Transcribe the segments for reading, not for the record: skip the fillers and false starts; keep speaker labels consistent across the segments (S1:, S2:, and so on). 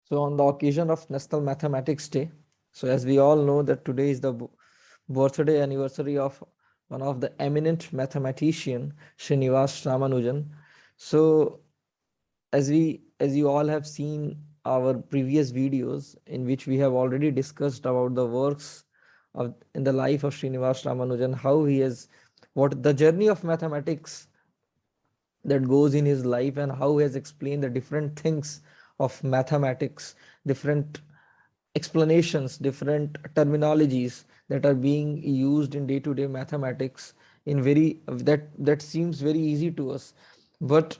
S1: So on the occasion of National Mathematics Day, so as we all know that today is the birthday anniversary of one of the eminent mathematician, Srinivas Ramanujan. So as you all have seen our previous videos in which we have already discussed about the works of in the life of Srinivas Ramanujan, how he has what the journey of mathematics that goes in his life and how he has explained the different things of mathematics, different explanations, different terminologies that are being used in day-to-day mathematics in very that seems very easy to us, but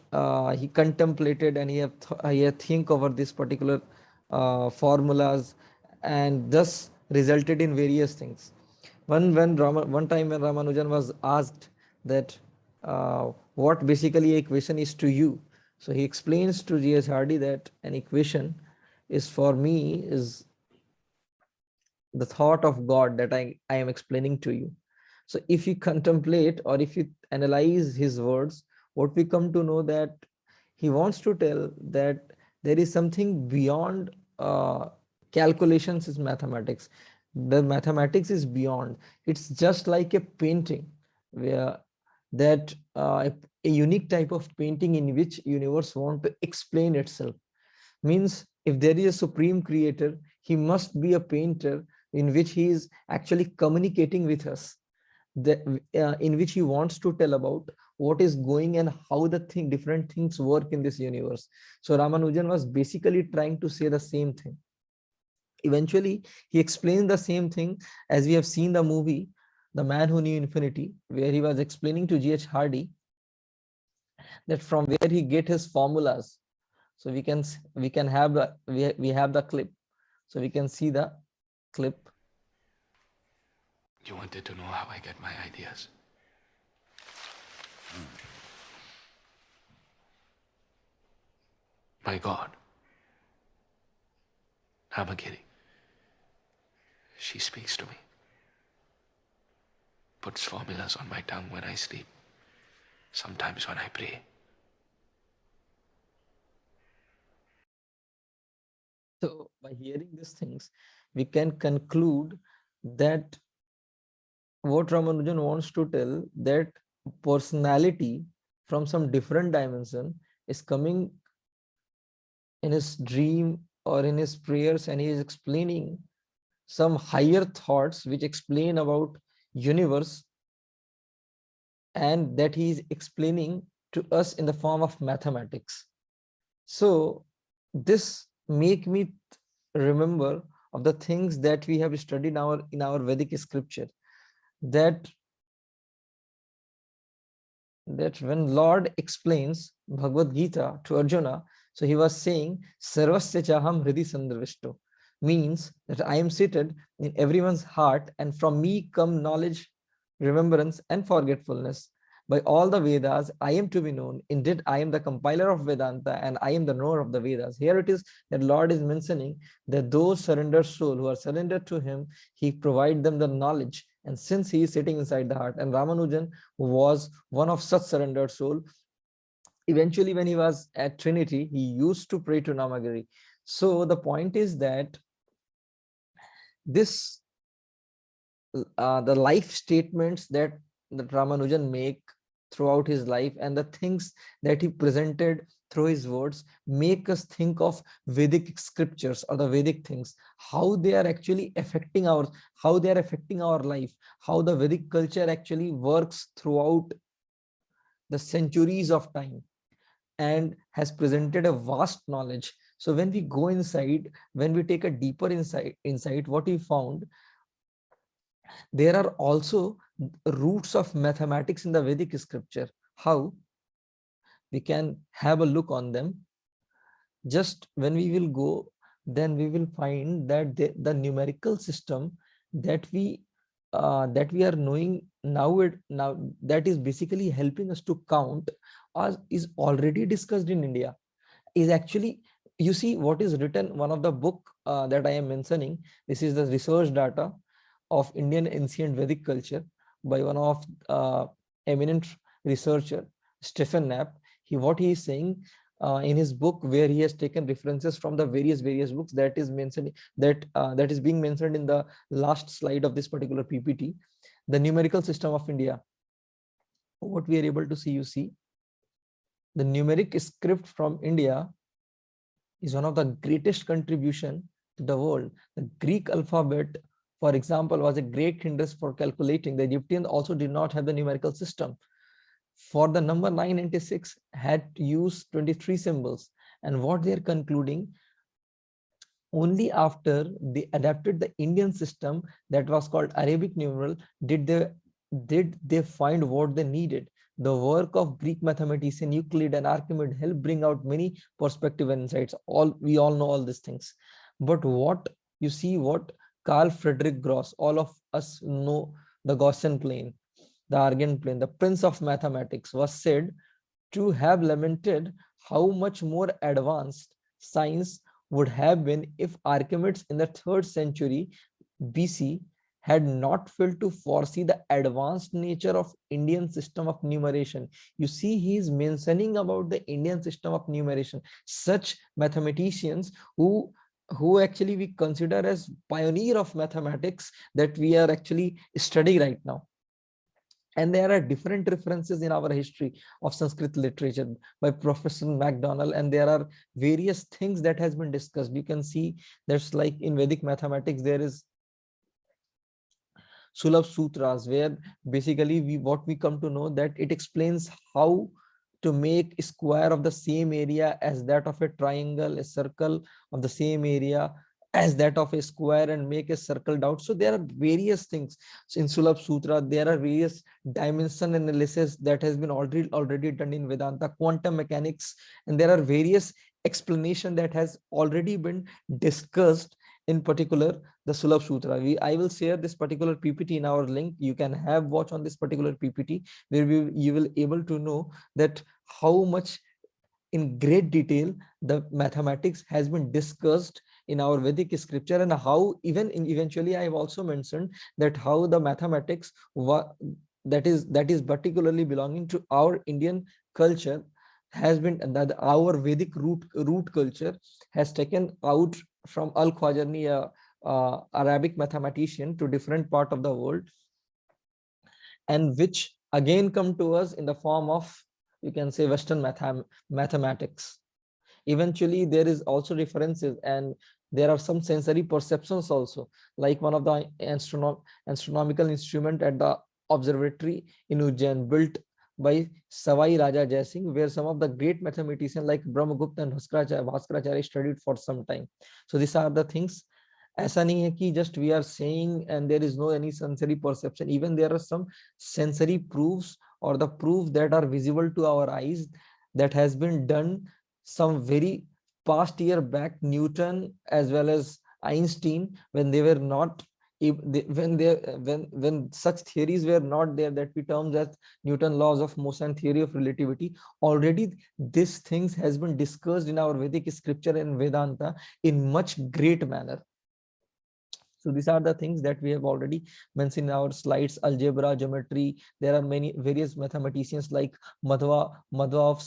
S1: he contemplated and he had think over this particular formulas, and thus resulted in various things. One time when Ramanujan was asked that what basically equation is to you, so he explains to G.S. Hardy that an equation is for me is the thought of God that I am explaining to you. So if you contemplate or if you analyze his words, what we come to know that he wants to tell that there is something beyond calculations is mathematics. The mathematics is beyond. It's just like a painting where that a unique type of painting in which universe want to explain itself. Means if there is a supreme creator, he must be a painter in which he is actually communicating with us, that in which he wants to tell about what is going and how the different things work in this universe. So Ramanujan was basically trying to say the same thing. Eventually he explains the same thing, as we have seen the movie The Man Who Knew Infinity, where he was explaining to G.H. Hardy that from where he get his formulas. So we can have we have the clip, so we can see the clip.
S2: You wanted to know how I get my ideas. My God. Hamagiri. She speaks to me. Puts formulas on my tongue when I sleep. Sometimes when I pray.
S1: So by hearing these things, we can conclude that what Ramanujan wants to tell, that personality from some different dimension is coming in his dream or in his prayers, and he is explaining some higher thoughts which explain about universe, and that he is explaining to us in the form of mathematics. So this make me remember of the things that we have studied in our Vedic scripture, that when Lord explains Bhagavad Gita to Arjuna, so he was saying Sarvasya Chaham Hridi Sandravishto, means that I am seated in everyone's heart, and from me come knowledge, remembrance, and forgetfulness. By all the Vedas, I am to be known. Indeed, I am the compiler of Vedanta, and I am the knower of the Vedas. Here it is that Lord is mentioning that those surrendered soul who are surrendered to him, he provide them the knowledge. And since he is sitting inside the heart, and Ramanujan was one of such surrendered soul, eventually when he was at Trinity, he used to pray to Namagiri. So the point is that this the life statements that Ramanujan make throughout his life, and the things that he presented through his words, make us think of Vedic scriptures or the Vedic things, how they are actually affecting our life, how the Vedic culture actually works throughout the centuries of time, and has presented a vast knowledge. So when we go inside, when we take a deeper insight, what we found, there are also roots of mathematics in the Vedic scripture. How? We can have a look on them. Just when we will go, then we will find that the numerical system that we are knowing now that is basically helping us to count, is already discussed in India. Is actually, you see what is written, one of the book that I am mentioning, this is the research data of Indian ancient Vedic culture by one of eminent researcher, Stephen Knapp. What he is saying, in his book, where he has taken references from the various books that is mentioned, that is being mentioned in the last slide of this particular PPT, the numerical system of India. What we are able to see, you see, the numeric script from India is one of the greatest contribution to the world. The Greek alphabet, for example, was a great hindrance for calculating. The Egyptians also did not have the numerical system. For the number 996 had to use 23 symbols. And what they are concluding, only after they adapted the Indian system that was called Arabic numeral did they find what they needed. The work of Greek mathematician Euclid and Archimedes helped bring out many perspective and insights. We all know all these things. But what you see, what Carl Friedrich Gauss, all of us know the Gaussian plane, the Argand plane, the prince of mathematics, was said to have lamented how much more advanced science would have been if Archimedes in the 3rd century BC had not failed to foresee the advanced nature of Indian system of numeration. You see, he is mentioning about the Indian system of numeration. Such mathematicians who actually we consider as pioneer of mathematics that we are actually studying right now. And there are different references in our history of Sanskrit literature by Professor MacDonald, and there are various things that has been discussed. You can see there's like in Vedic mathematics, there is Sulabh Sutras, where basically what we come to know that it explains how to make a square of the same area as that of a triangle, a circle of the same area as that of a square, and make a circle out. So there are various things. So in Sulabh Sutra, there are various dimension analysis that has been already done in Vedanta, quantum mechanics, and there are various explanation that has already been discussed, in particular the Sulabh Sutra. I will share this particular PPT in our link. You can have watch on this particular PPT where you will able to know that how much in great detail the mathematics has been discussed in our Vedic scripture, and how even eventually I have also mentioned that how the mathematics that is particularly belonging to our Indian culture has been that our Vedic root culture has taken out from Al-Khwarizmi, Arabic mathematician, to different part of the world, and which again come to us in the form of, you can say, Western mathematics. Eventually there is also references, and there are some sensory perceptions also, like one of the astronomical instrument at the observatory in Ujjain built by Savai Raja Jai Singh, where some of the great mathematicians like Brahmagupta and Bhaskaracharya studied for some time. So these are the things. ऐसा नहीं है कि just we are saying and there is no any sensory perception. Even there are some sensory proofs, or the proof that are visible to our eyes, that has been done some very past year back. Newton as well as Einstein, when they were not, when such theories were not there, that we term as Newton laws of motion, theory of relativity, already these things has been discussed in our Vedic scripture and Vedanta in much great manner. So these are the things that we have already mentioned in our slides. Algebra, geometry. There are many various mathematicians like Madhva of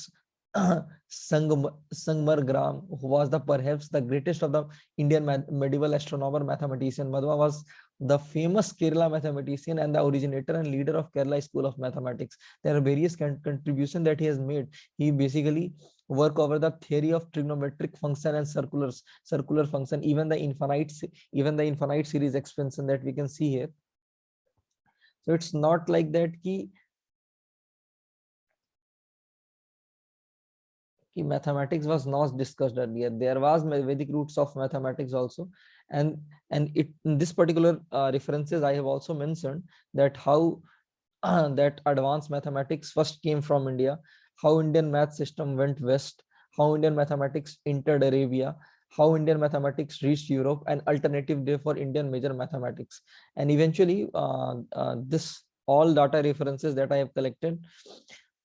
S1: Sangmargram, who was perhaps the greatest of the Indian medieval astronomer mathematician. Madhva was the famous Kerala mathematician and the originator and leader of Kerala School of Mathematics. There are various contributions that he has made. He basically work over the theory of trigonometric function and circular function, even the infinite series expansion that we can see here. So it's not like that ki mathematics was not discussed earlier. There was Vedic roots of mathematics also, and it in this particular references I have also mentioned that how that advanced mathematics first came from India, how Indian math system went west, how Indian mathematics entered Arabia, how Indian mathematics reached Europe, and alternative day for Indian major mathematics. And eventually this all data references that I have collected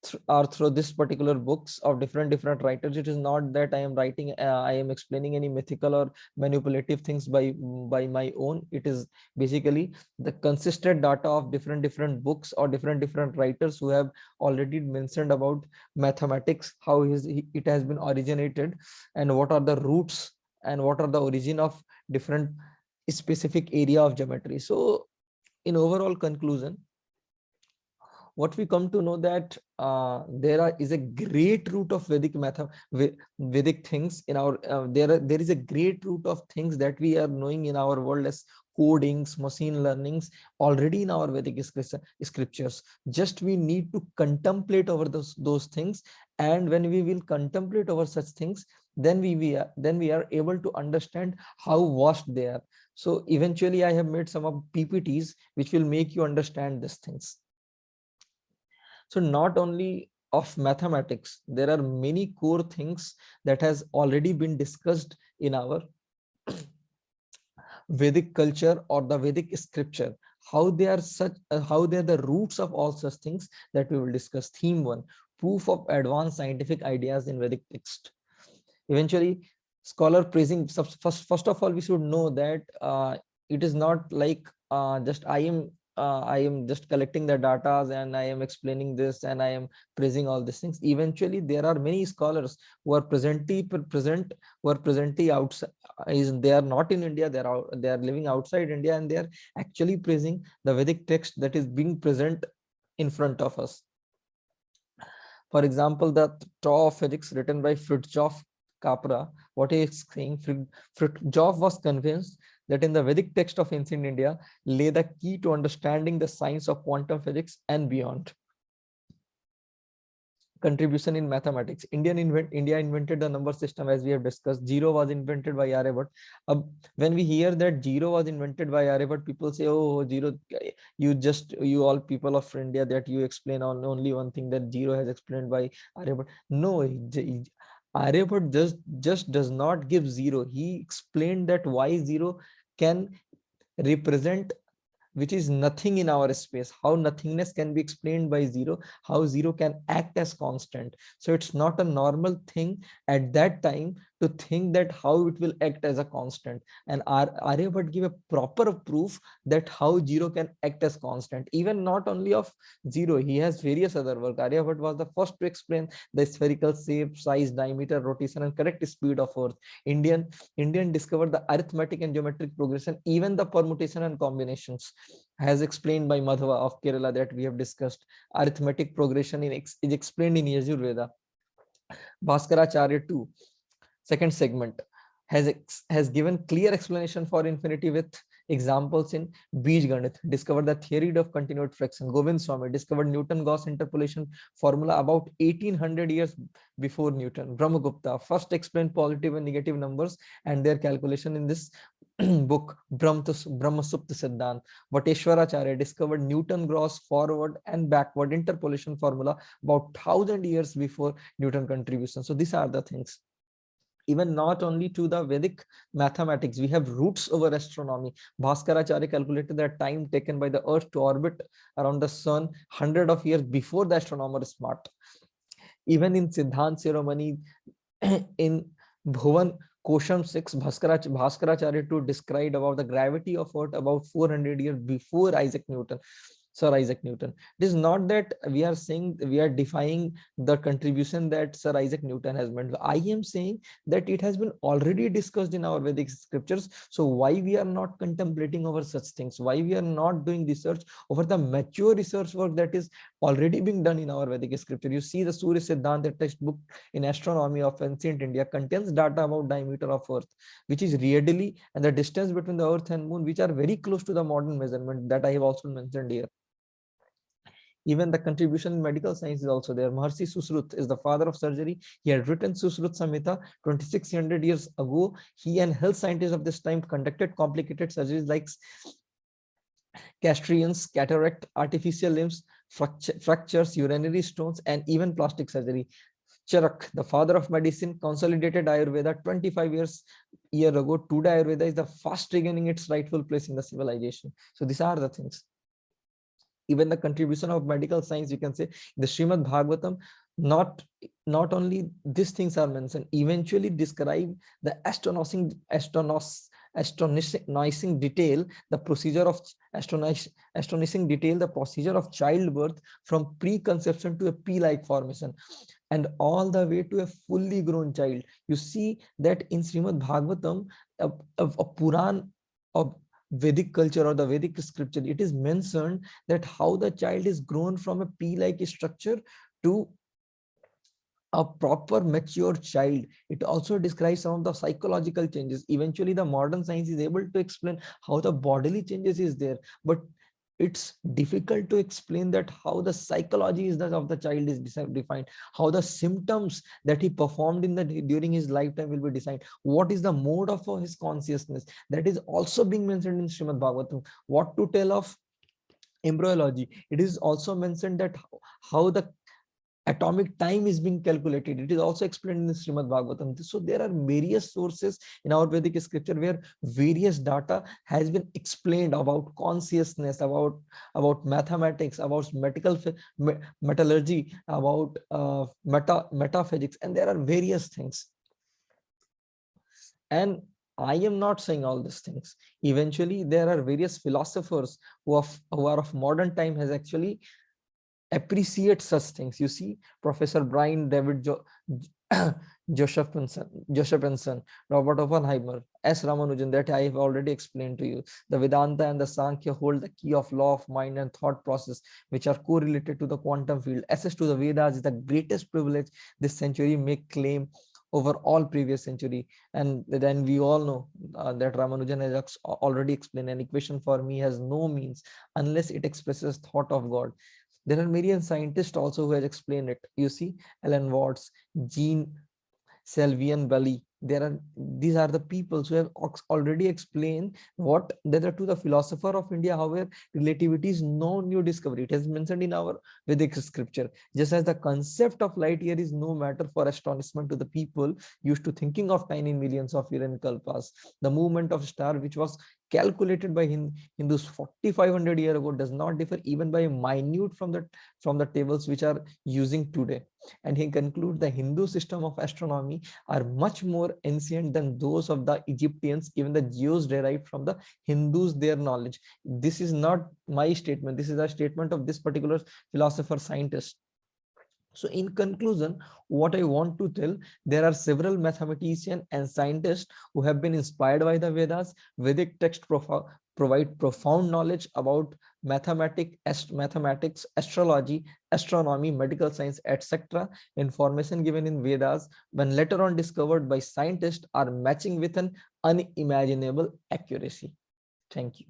S1: through this particular books of different writers. It is not that I am writing, I am explaining any mythical or manipulative things by my own. It is basically the consistent data of different books or different writers who have already mentioned about mathematics, how it has been originated, and what are the roots and what are the origin of different specific area of geometry. So in overall conclusion, what we come to know that is a great root of Vedic things in our there is a great root of things that we are knowing in our world as codings, machine learnings, already in our Vedic scriptures. Just we need to contemplate over those things, and when we will contemplate over such things, then we are able to understand how vast they are. So eventually I have made some of PPTs which will make you understand these things. So not only of mathematics, there are many core things that has already been discussed in our Vedic culture or the Vedic scripture. How they are how they are the roots of all such things that we will discuss. Theme 1, proof of advanced scientific ideas in Vedic text. Eventually, scholar praising, first of all, we should know that it is not like just I am just collecting the data and I am explaining this and I am praising all these things. Eventually, there are many scholars who are presently outside. They are not in India. They are living outside India, and they are actually praising the Vedic text that is being present in front of us. For example, the Tao of Physics written by Fritjof Capra, what he is saying, Fritjof was convinced that in the Vedic text of ancient India lay the key to understanding the science of quantum physics and beyond. Contribution in mathematics. India invented the number system, as we have discussed. Zero was invented by Aryabhat. When we hear that zero was invented by Aryabhat, people say, oh, zero, you all people of India, that you explain on only one thing, that zero has explained by Aryabhat. No, Aryabhat just does not give zero. He explained that why zero can represent which is nothing in our space, how nothingness can be explained by zero, how zero can act as constant. So it's not a normal thing at that time to think that how it will act as a constant. And Aryabhat give a proper proof that how zero can act as constant. Even not only of zero, he has various other work. Aryabhat was the first to explain the spherical shape, size, diameter, rotation, and correct speed of Earth. Indian discovered the arithmetic and geometric progression, even the permutation and combinations, as explained by Madhava of Kerala that we have discussed. Arithmetic progression is explained in Yajurveda. Bhaskaracharya too, second segment, has given clear explanation for infinity with examples in Bij Ganit, discovered the theory of continued fraction. Govind Swami discovered Newton-Gauss interpolation formula about 1800 years before Newton. Brahmagupta first explained positive and negative numbers and their calculation in this book Brahmasupta Siddhant. Vateshwaracharya discovered Newton-Gauss forward and backward interpolation formula about 1000 years before Newton contribution. So these are the things. Even not only to the Vedic mathematics, we have roots over astronomy. Bhaskaracharya calculated the time taken by the Earth to orbit around the sun 100 of years before the astronomer smart. Even in Siddhant ceremony in Bhuvan Kosham 6, Bhaskaracharya to describe about the gravity of Earth about 400 years before Sir Isaac Newton. It is not that we are saying we are defying the contribution that Sir Isaac Newton has made. I am saying that it has been already discussed in our Vedic scriptures. So why we are not contemplating over such things? Why we are not doing research over the mature research work that is already being done in our Vedic scripture? You see, the Surya Siddhanta, the textbook in astronomy of ancient India, contains data about diameter of Earth, which is readily, and the distance between the Earth and Moon, which are very close to the modern measurement that I have also mentioned here. Even the contribution in medical science is also there. Maharshi Susruta is the father of surgery. He had written Susruta Samhita 2600 years ago. He and health scientists of this time conducted complicated surgeries like castrations, cataract, artificial limbs, fractures, urinary stones, and even plastic surgery. Charak, the father of medicine, consolidated Ayurveda 25 years ago. Today, Ayurveda is the fast regaining its rightful place in the civilization. So these are the things. Even the contribution of medical science, you can say the Srimad Bhagavatam, not not only these things are mentioned, eventually describe the astonishing detail the procedure of astonishing detail the procedure of childbirth from pre-conception to a pea-like formation and all the way to a fully grown child. You see that in Srimad Bhagavatam, a Puran of Vedic culture or the Vedic scripture, it is mentioned that how the child is grown from a pea-like structure to a proper mature child. It also describes some of the psychological changes. Eventually the modern science is able to explain how the bodily changes is there, but it's difficult to explain that how the psychology is of the child is defined, how the symptoms that he performed in the during his lifetime will be decided, what is the mode of his consciousness, that is also being mentioned in Srimad Bhagavatam. What to tell of embryology, it is also mentioned that how the atomic time is being calculated. It is also explained in the Srimad Bhagavatam. So there are various sources in our Vedic scripture where various data has been explained about consciousness, about mathematics, about metallurgy, about metaphysics, and there are various things. And I am not saying all these things. Eventually, there are various philosophers who are of modern time has actually appreciate such things. You see, Professor Brian David Josephson, Robert Oppenheimer, S. Ramanujan, that I have already explained to you. The Vedanta and the Sankhya hold the key of law of mind and thought process, which are correlated to the quantum field. Access to the Vedas is the greatest privilege this century may claim over all previous century. And then we all know that Ramanujan has already explained an equation for me has no means unless it expresses thought of God. There are many scientists also who has explained it. You see, Alan Watts, Jean Salvian Belli. These are the people who have already explained what that to the philosopher of India. However, relativity is no new discovery. It has mentioned in our Vedic scripture. Just as the concept of light year is no matter for astonishment to the people used to thinking of tiny millions of years in kalpas. The movement of star, which was calculated by Hindus 4,500 years ago, does not differ even by a minute from the tables which are using today. And he concludes the Hindu system of astronomy are much more ancient than those of the Egyptians. Even the Jews derived from the Hindus their knowledge. This is not my statement. This is a statement of this particular philosopher scientist. So in conclusion, what I want to tell, there are several mathematicians and scientists who have been inspired by the Vedas. Vedic texts provide profound knowledge about mathematics, astrology, astronomy, medical science, etc. Information given in Vedas, when later on discovered by scientists, are matching with an unimaginable accuracy. Thank you.